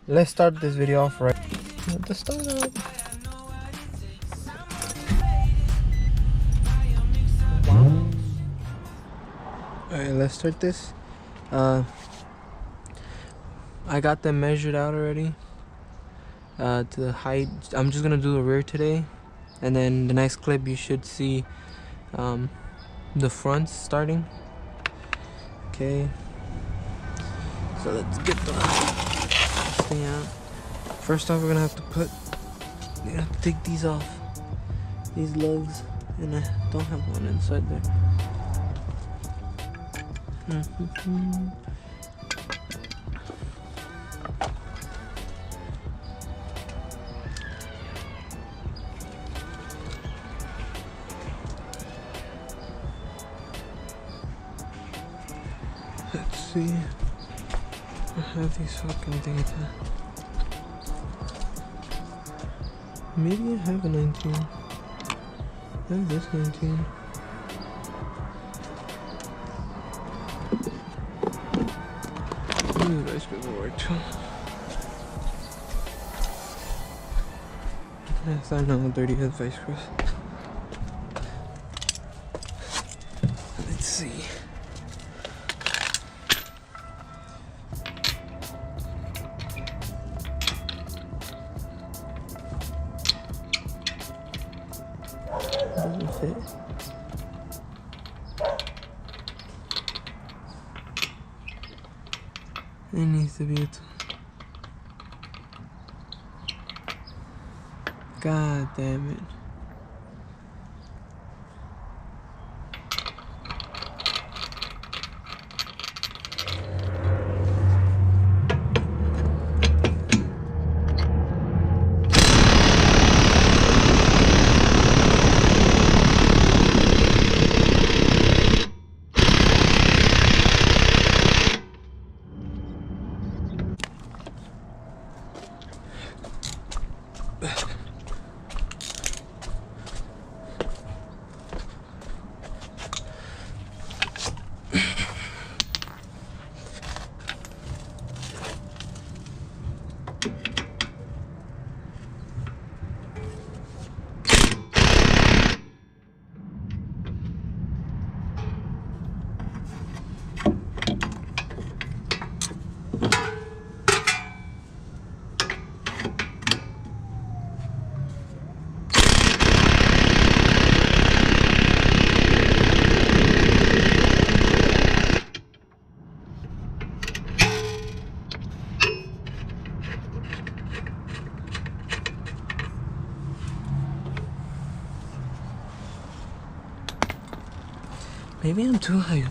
let's start this video off right with the startup. Alright, let's start this. I got them measured out already. To the height. I'm just gonna do the rear today, and then the next clip you should see the fronts starting. Okay, so let's get this thing out. First off, we're gonna have to take these off, these lugs, and I don't have one inside there. Let's see. I have these fucking things. Maybe I have a 19. I have this 19. Ooh, nice bit of work too. Yes, I know, dirty head vice grip. Let's see. Doesn't fit. It needs to be a God damn it. Maybe I'm too high.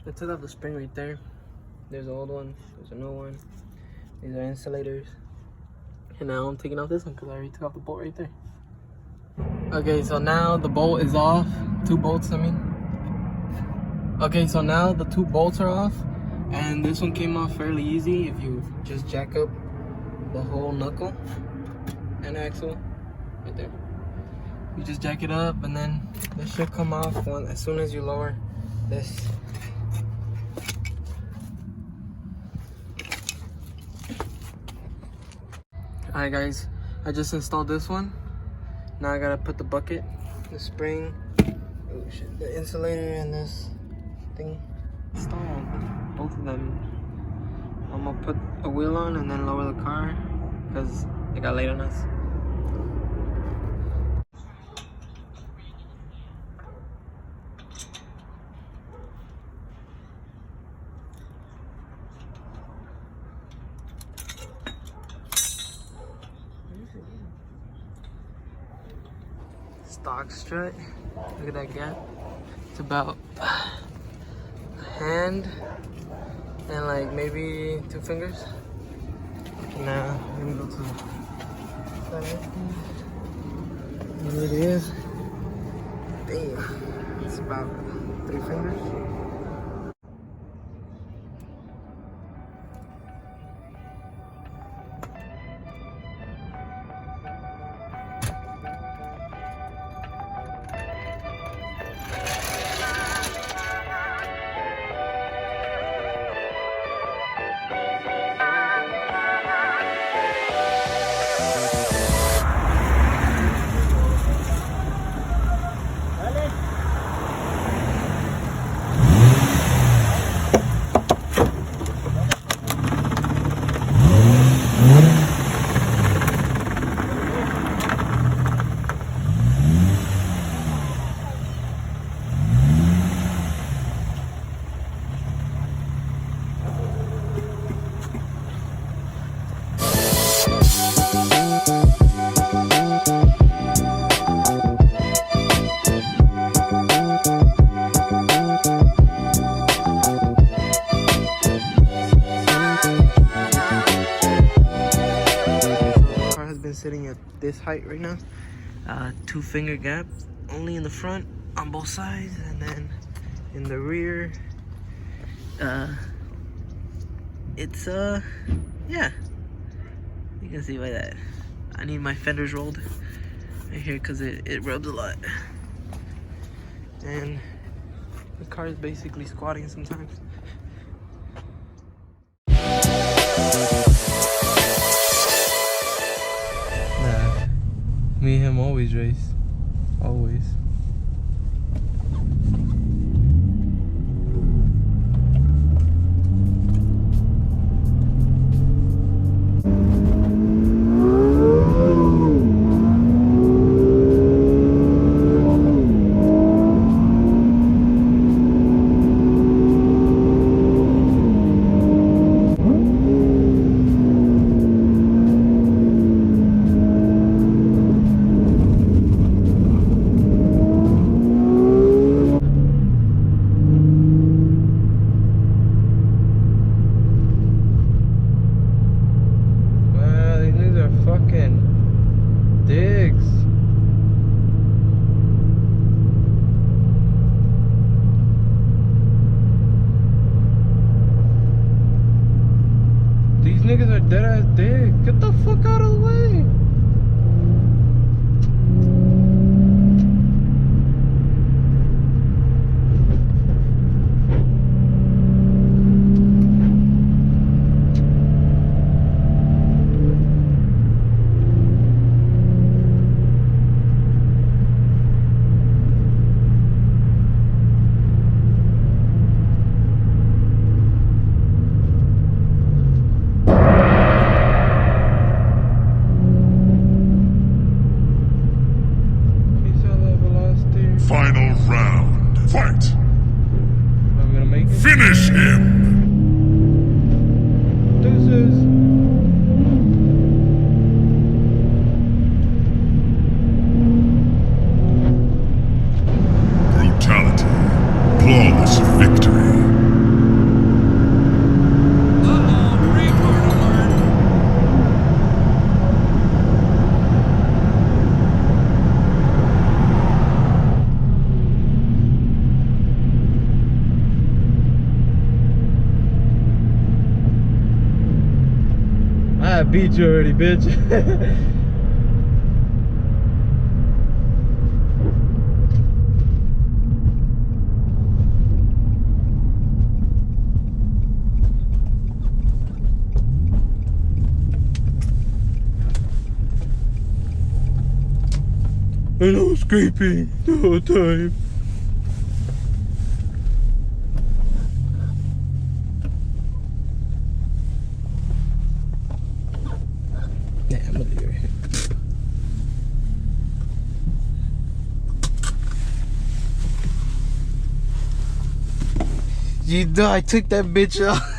I took off the spring right there. There's the old one, there's a new one. These are insulators. And now I'm taking off this one because I already took off the bolt right there. Okay, so now the bolt is off. 2 bolts, I mean. Okay, so now the 2 bolts are off. And this one came off fairly easy if you just jack up the whole knuckle and axle right there. You just jack it up and then this should come off as soon as you lower this. Alright guys, I just installed this one. Now I gotta put the bucket, the spring, oh shit, the insulator and this thing installed. Both of them. I'm gonna put a wheel on and then lower the car because it got late on us. Stock strut. Look at that gap. It's about a hand and like maybe 2 fingers. Now let me go to the side. Here it is. Damn. It's about 3 fingers. Sitting at this height right now. 2 finger gap only in the front on both sides, and then in the rear it's yeah, you can see by that. I need my fenders rolled right here because it rubs a lot, and the car is basically squatting sometimes. Me and him always race. Always. Niggas are dead ass dick. Get the fuck out of the way. Final round. Fight! I'm gonna make it. Finish him! Deuces. Brutality. Flawless victory. I beat you already, bitch. And I was scraping the whole time. Yeah, I'm gonna leave it right here. You know, I took that bitch out.